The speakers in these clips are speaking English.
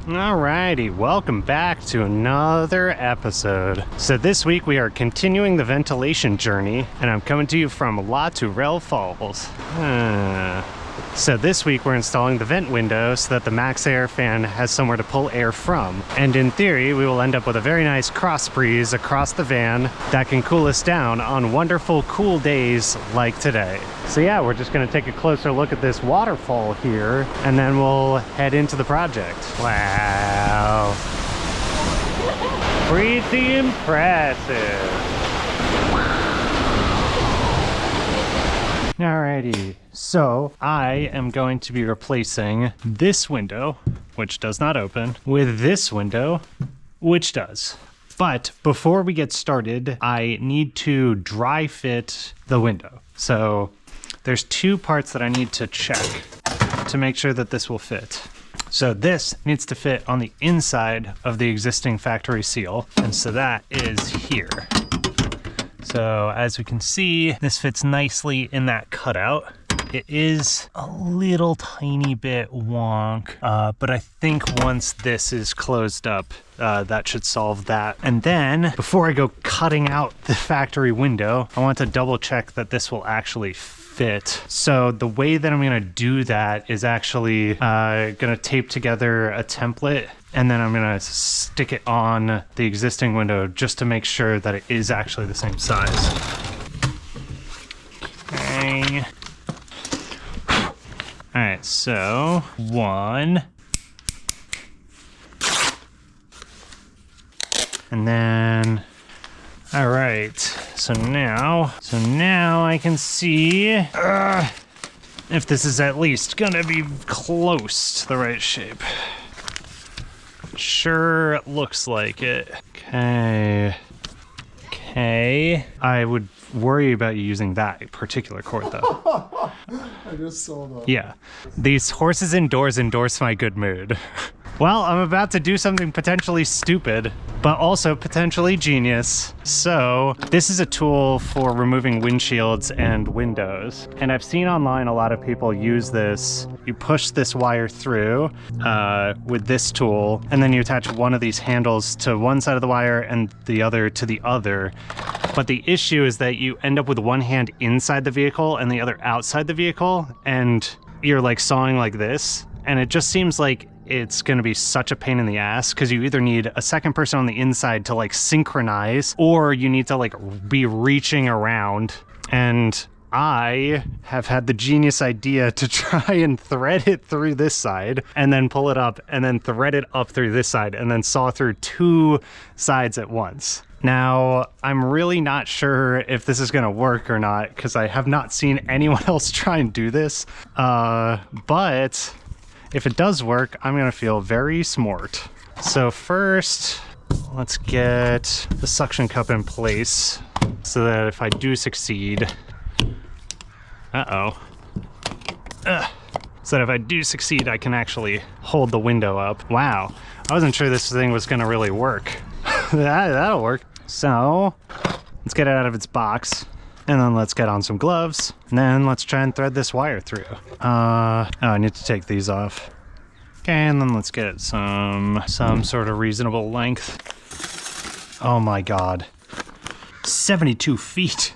Alrighty, welcome back to another episode. So this week we are continuing the ventilation journey, and I'm coming to you from La Tourelle Falls. So this week we're installing the vent window so that the max air fan has somewhere to pull air from. And in theory, we will end up with a very nice cross breeze across the van that can cool us down on wonderful cool days like today. So yeah, we're just gonna take a closer look at this waterfall here, and then we'll head into the project. Wow. Pretty impressive. Alrighty, so I am going to be replacing this window, which does not open, with this window, which does. But before we get started, I need to dry fit the window. So there's two parts that I need to check to make sure that this will fit. So this needs to fit on the inside of the existing factory seal, and so that is here. So as we can see, this fits nicely in that cutout. It is a little tiny bit wonk, but I think once this is closed up, that should solve that. And then before I go cutting out the factory window, I want to double check that this will actually fit. So the way that I'm gonna do that is actually gonna tape together a template, and then I'm gonna stick it on the existing window just to make sure that it is actually the same size. Okay. All right, so one. And then, all right, so now I can see if this is at least gonna be close to the right shape. Sure looks like it. Okay. I would worry about you using that particular cord though. I just saw that. Yeah. These horses indoors endorse my good mood. Well, I'm about to do something potentially stupid, but also potentially genius. So this is a tool for removing windshields and windows. And I've seen online a lot of people use this. You push this wire through with this tool, and then you attach one of these handles to one side of the wire and the other to the other. But the issue is that you end up with one hand inside the vehicle and the other outside the vehicle, and you're like sawing like this. And it just seems like it's gonna be such a pain in the ass because you either need a second person on the inside to like synchronize, or you need to like be reaching around. And I have had the genius idea to try and thread it through this side and then pull it up and then thread it up through this side and then saw through two sides at once. Now, I'm really not sure if this is gonna work or not because I have not seen anyone else try and do this, but if it does work, I'm gonna feel very smart. So first, let's get the suction cup in place so that if I do succeed, so that if I do succeed, I can actually hold the window up. Wow, I wasn't sure this thing was gonna really work. That'll work. So let's get it out of its box. And then let's get on some gloves, and then let's try and thread this wire through. I need to take these off. Okay, and then let's get it some sort of reasonable length. Oh my God, 72 feet.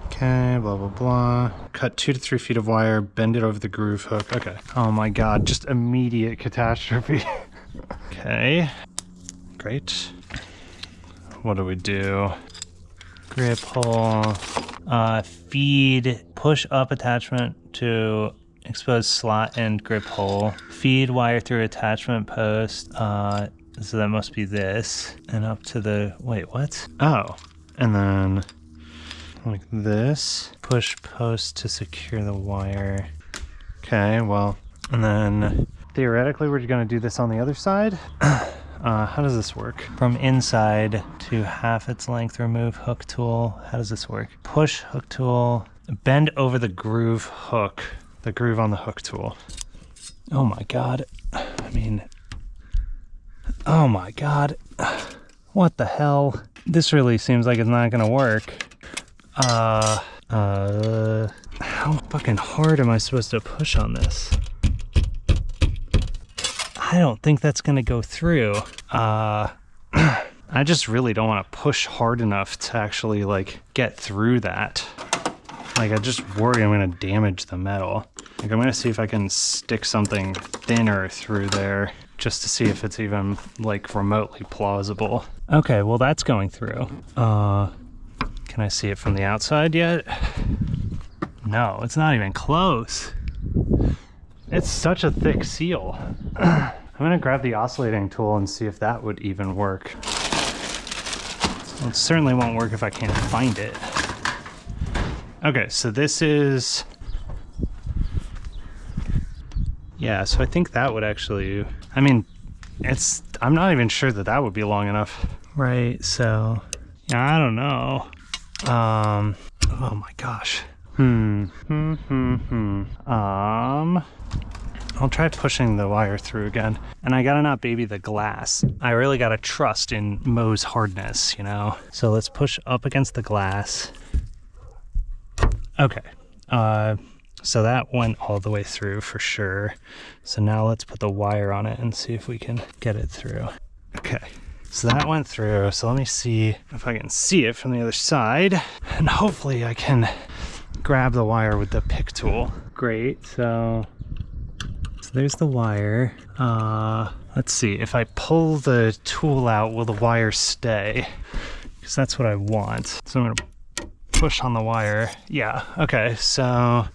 Okay, blah, blah, blah. Cut 2 to 3 feet of wire, bend it over the groove hook. Okay. Oh my God, just immediate catastrophe. Okay, great. What do we do? Grip hole, feed, push up attachment to exposed slot and grip hole, feed wire through attachment post, so that must be this, and up to the, wait, what? Oh, and then like this, push post to secure the wire. Okay, well, and then theoretically we're gonna do this on the other side. How does this work? From inside to half its length, remove hook tool. How does this work? Push hook tool, bend over the groove hook, the groove on the hook tool. Oh my God. I mean, oh my God. What the hell? This really seems like it's not gonna work. How fucking hard am I supposed to push on this? I don't think that's gonna go through. I just really don't want to push hard enough to actually like get through that. Like, I just worry I'm gonna damage the metal. Like, I'm gonna see if I can stick something thinner through there just to see if it's even like remotely plausible. Okay, well that's going through. Can I see it from the outside yet? No, it's not even close. It's such a thick seal. I'm gonna grab the oscillating tool and see if that would even work. Well, it certainly won't work if I can't find it. Okay, so this is... Yeah, so I think that would actually... I mean, I'm not even sure that that would be long enough. Right, so... Yeah, I don't know. Oh my gosh. I'll try pushing the wire through again. And I gotta not baby the glass. I really gotta trust in Mo's hardness, you know? So let's push up against the glass. Okay. So that went all the way through for sure. So now let's put the wire on it and see if we can get it through. Okay. So that went through. So let me see if I can see it from the other side. And hopefully I can grab the wire with the pick tool. Great. So there's the wire. Let's see. If I pull the tool out, will the wire stay? Because that's what I want. So I'm going to push on the wire. Yeah. Okay. So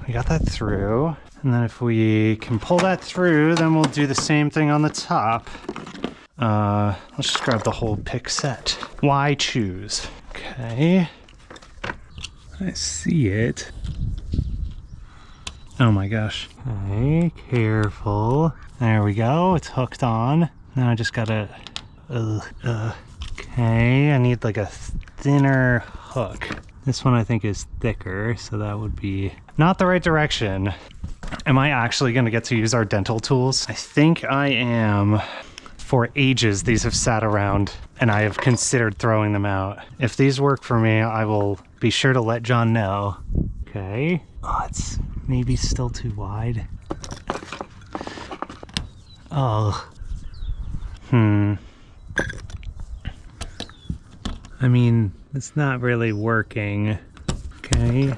we got that through. And then if we can pull that through, then we'll do the same thing on the top. Let's just grab the whole pick set. Why choose? Okay. I see it. Oh my gosh. Okay, careful. There we go, it's hooked on. Now I just gotta, okay, I need like a thinner hook. This one I think is thicker, so that would be not the right direction. Am I actually gonna get to use our dental tools? I think I am. For ages, these have sat around and I have considered throwing them out. If these work for me, I will be sure to let John know. Okay. Oh, it's maybe still too wide. Oh. I mean, it's not really working. Okay.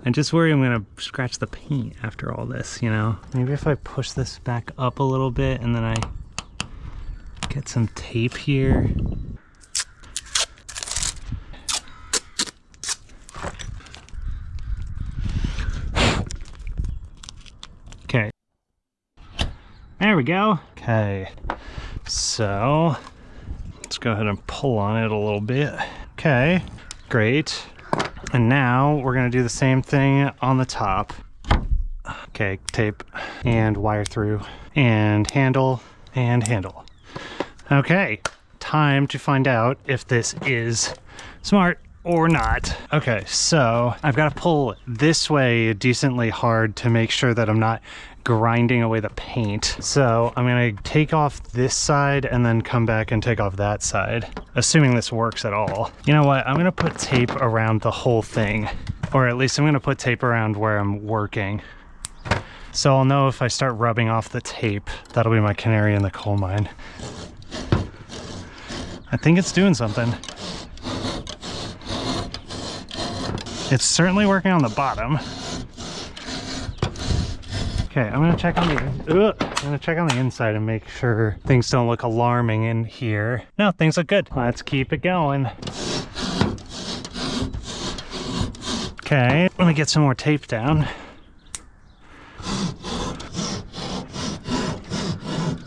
I just worry I'm gonna scratch the paint after all this, you know? Maybe if I push this back up a little bit and then I get some tape here. Okay. There we go. Okay. So let's go ahead and pull on it a little bit. Okay. Great. And now we're gonna do the same thing on the top. Okay, tape and wire through and handle and handle. Okay, time to find out if this is smart or not. Okay, so I've got to pull this way decently hard to make sure that I'm not grinding away the paint. So I'm gonna take off this side and then come back and take off that side, assuming this works at all. You know what, I'm gonna put tape around the whole thing, or at least I'm gonna put tape around where I'm working. So I'll know if I start rubbing off the tape. That'll be my canary in the coal mine. I think it's doing something. It's certainly working on the bottom. Okay, I'm gonna check on the inside and make sure things don't look alarming in here. No, things look good. Let's keep it going. Okay, let me get some more tape down.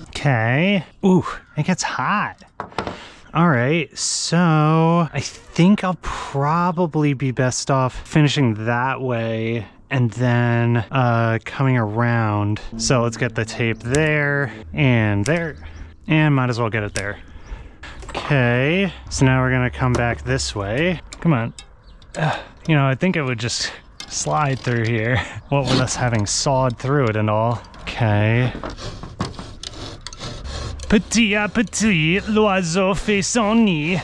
Okay. Ooh, it gets hot. All right, so I think I'll probably be best off finishing that way and then coming around. So let's get the tape there, and might as well get it there. Okay, so now we're gonna come back this way. Come on. You know, I think it would just slide through here. What with us having sawed through it and all. Okay. Petit à petit, l'oiseau fait son nid.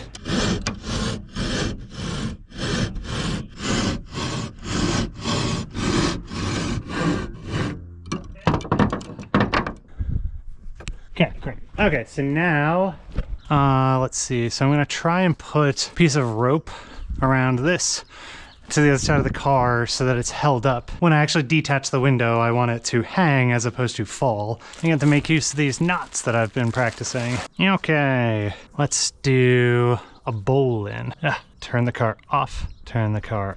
Okay, great. Okay, so now, let's see. So I'm gonna try and put a piece of rope around this to the other side of the car so that it's held up. When I actually detach the window, I want it to hang as opposed to fall. I have to make use of these knots that I've been practicing. Okay, let's do a bowl-in. Turn the car off, turn the car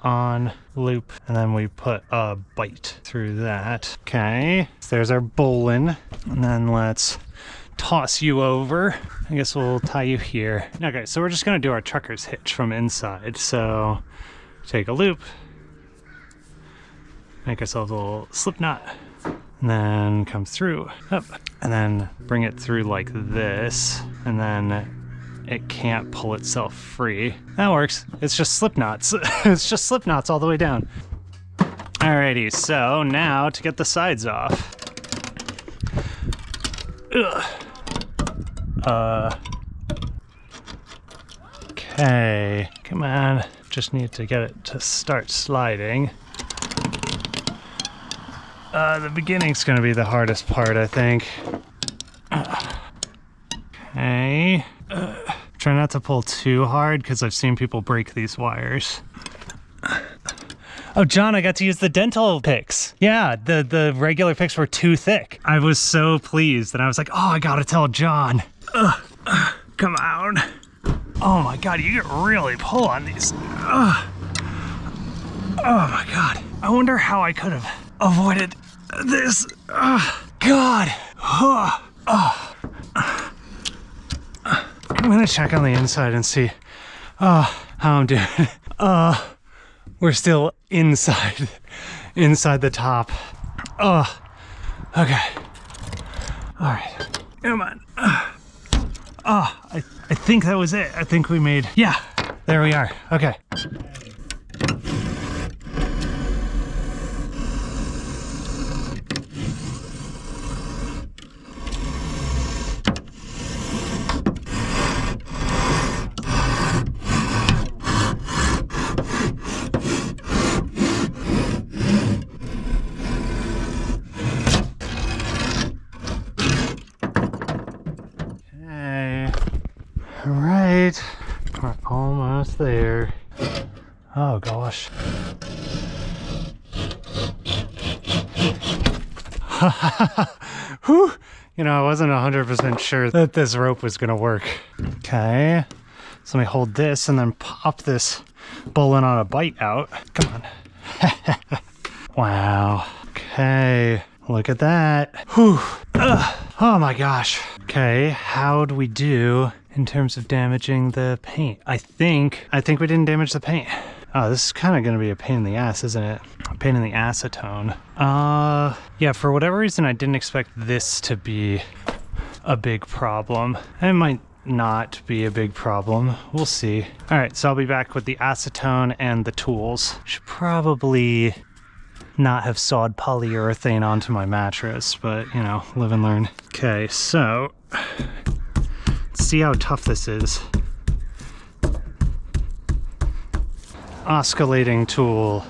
on, loop, and then we put a bite through that. Okay, so there's our bowl-in, and then let's toss you over. I guess we'll tie you here. Okay, so we're just gonna do our trucker's hitch from inside. So take a loop, make ourselves a little slip knot, and then come through, up, and then bring it through like this, and then it can't pull itself free. That works. It's just slip knots. It's just slip knots all the way down. Alrighty, so now to get the sides off. Okay, come on. Just need to get it to start sliding. The beginning's gonna be the hardest part, I think. Okay. Try not to pull too hard because I've seen people break these wires. Oh, John, I got to use the dental picks. Yeah, the regular picks were too thick. I was so pleased and I was like, oh, I gotta tell John. Come on. Oh my God, you can really pull on these. Oh my God. I wonder how I could have avoided this. God. I'm gonna check on the inside and see how I'm doing. We're still inside the top. Okay. All right, come on. I think that was it. I think we made, yeah, there we are. Okay. All right, we're almost there. Oh gosh. Whew. You know, I wasn't 100% sure that this rope was gonna work. Okay, so let me hold this and then pop this bowling on a bite out. Come on. Wow. Okay, look at that. Whew. Oh my gosh. Okay, how'd we do in terms of damaging the paint? I think we didn't damage the paint. Oh, this is kind of going to be a pain in the ass, isn't it? A pain in the acetone. Yeah, for whatever reason, I didn't expect this to be a big problem. It might not be a big problem. We'll see. All right, so I'll be back with the acetone and the tools. Should probably not have sawed polyurethane onto my mattress, but you know, live and learn. Okay, so let's see how tough this is. Oscillating tool.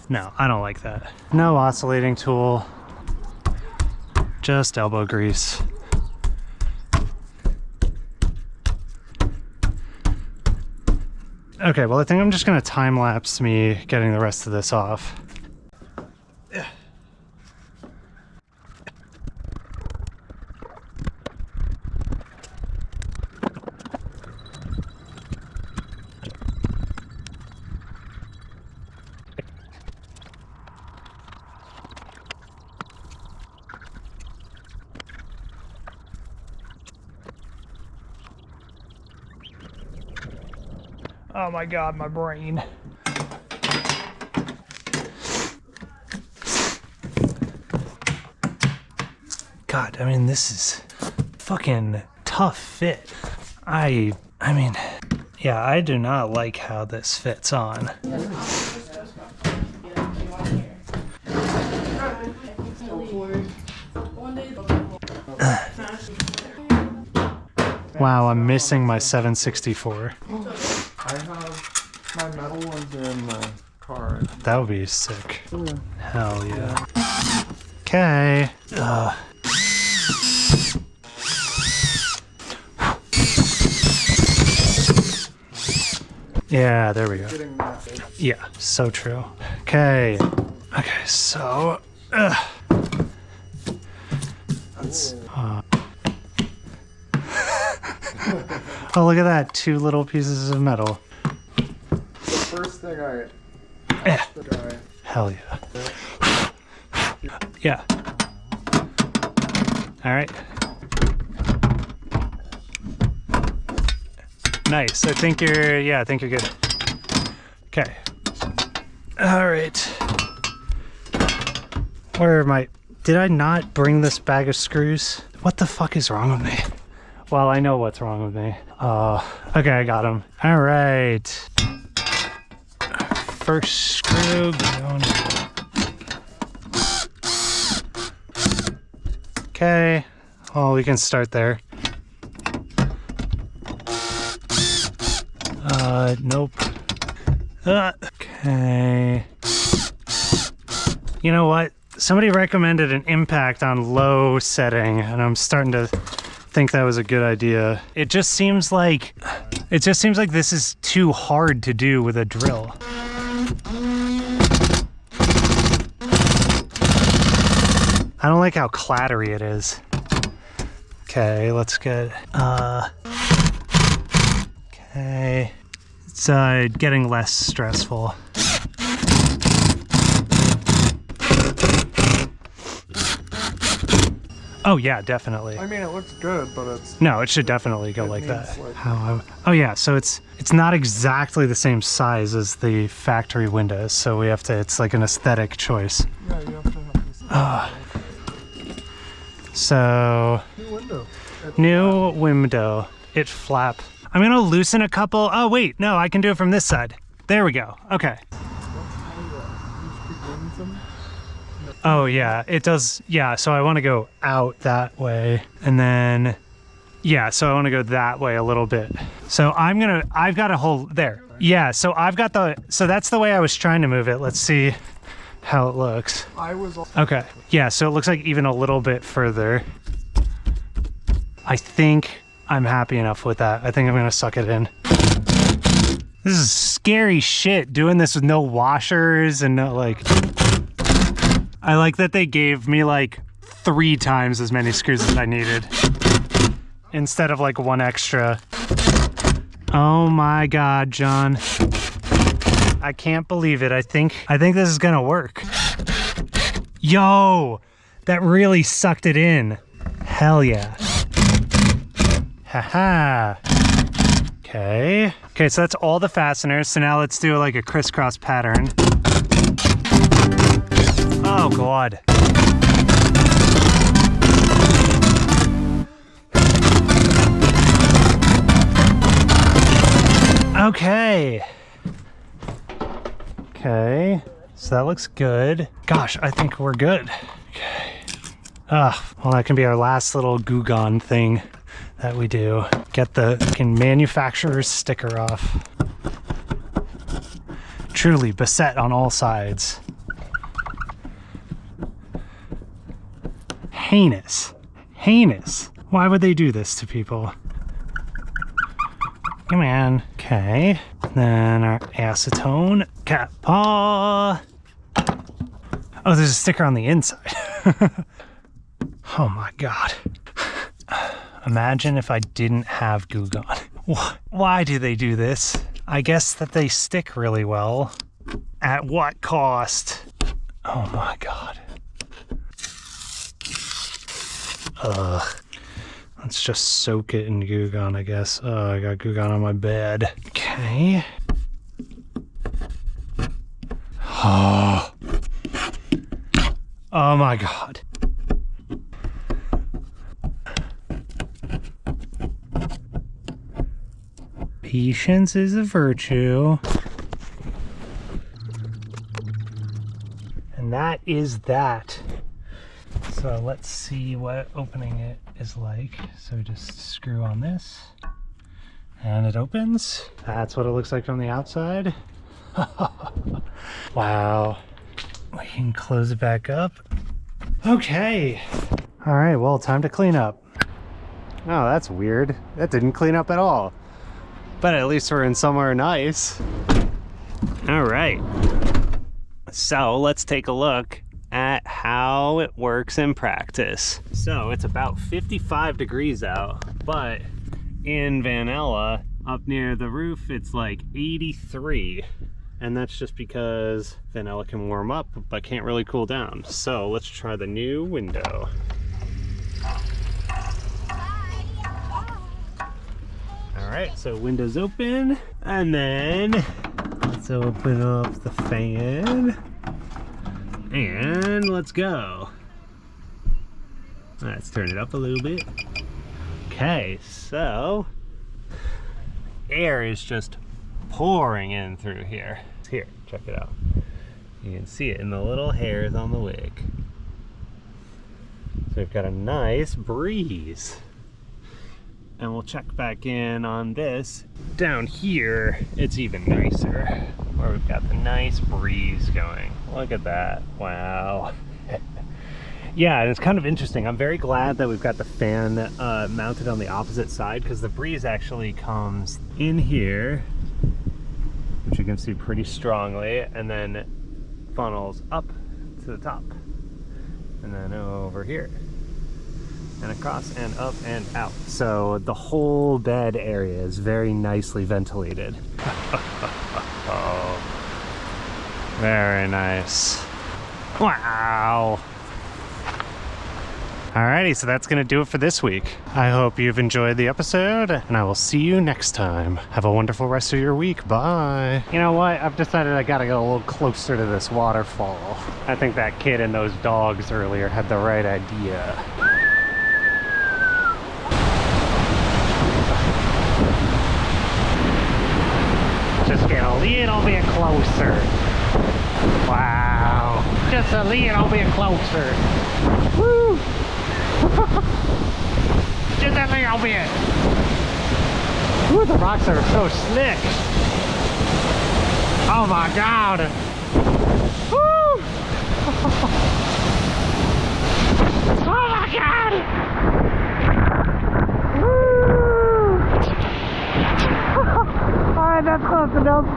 No, I don't like that. No oscillating tool, just elbow grease. Okay, well, I think I'm just gonna time lapse me getting the rest of this off. Oh my God, my brain. God, I mean, this is fucking tough fit. I mean, yeah, I do not like how this fits on. Wow, I'm missing my 764. I have my metal ones in the car. That would be sick. Yeah. Hell yeah. Okay. Yeah, there we go. Yeah, so true. Okay. Okay, so let's oh, look at that. 2 little pieces of metal. The first thing I asked the guy. Hell yeah. Yeah. All right. Nice. I think you're good. Okay. All right. Where am I? Did I not bring this bag of screws? What the fuck is wrong with me? Well, I know what's wrong with me. Okay, I got them. All right. First screw going. Okay. Well, we can start there. Nope. Okay. You know what? Somebody recommended an impact on low setting, and I'm starting to think that was a good idea. It just seems like this is too hard to do with a drill. I don't like how clattery it is. Okay, let's get okay. It's getting less stressful. Oh yeah, definitely. I mean, it looks good, but it's... No, it should definitely go like that. Oh yeah, so it's not exactly the same size as the factory windows, so we have to, it's like an aesthetic choice. Yeah, you have to have this. So... New window. It flap. I'm gonna loosen a couple. Oh wait, no, I can do it from this side. There we go, okay. Oh yeah, it does, yeah, so I wanna go out that way, and then, yeah, so I wanna go that way a little bit. So I've got a whole, there. Yeah, so so that's the way I was trying to move it. Let's see how it looks. Okay, yeah, so it looks like even a little bit further. I think I'm happy enough with that. I think I'm gonna suck it in. This is scary shit, doing this with no washers and no, like... I like that they gave me like 3 times as many screws as I needed instead of like 1 extra. Oh my God, John. I can't believe it. I think this is gonna work. Yo, that really sucked it in. Hell yeah. Haha. Okay. Okay, so that's all the fasteners. So now let's do like a crisscross pattern. Oh God. Okay. Okay. So that looks good. Gosh, I think we're good. Okay. Well, that can be our last little Goo-Gone thing that we do. Get the fucking manufacturer's sticker off. Truly beset on all sides. Heinous. Heinous. Why would they do this to people? Come on. Okay. Then our acetone cap paw. Oh, there's a sticker on the inside. Oh my God. Imagine if I didn't have Goo-Gone. Why do they do this? I guess that they stick really well. At what cost? Oh my God. Let's just soak it in Goo-Gone, I guess. Oh, I got Goo-Gone on my bed. Okay. Oh. Oh my God. Patience is a virtue. And that is that. So let's see what opening it is like. So just screw on this and it opens. That's what it looks like from the outside. Wow. We can close it back up. Okay. All right, well, time to clean up. Oh, that's weird. That didn't clean up at all. But at least we're in somewhere nice. All right. So let's take a look at how it works in practice. So it's about 55 degrees out, but in Vannela, up near the roof, it's like 83. And that's just because Vannela can warm up, but can't really cool down. So let's try the new window. All right, so window's open, and then let's open up the fan, and let's go. Let's turn it up a little bit. Okay, so air is just pouring in through here. Here, check it out. You can see it in the little hairs on the wig. So we've got a nice breeze. And we'll check back in on this. Down here, it's even nicer, where we've got the nice breeze going. Look at that, wow. Yeah, and it's kind of interesting. I'm very glad that we've got the fan mounted on the opposite side, because the breeze actually comes in here, which you can see pretty strongly, and then funnels up to the top, and then over here, and across and up and out. So the whole bed area is very nicely ventilated. Oh, very nice. Wow. Alrighty, so that's gonna do it for this week. I hope you've enjoyed the episode, and I will see you next time. Have a wonderful rest of your week. Bye. You know what? I've decided I gotta go a little closer to this waterfall. I think that kid and those dogs earlier had the right idea. Just get a little bit closer. Wow. Just a little bit closer. Woo! Just a little bit. Ooh, the rocks are so slick. Oh my God. Woo! Oh my God. Woo! All right, that's close enough.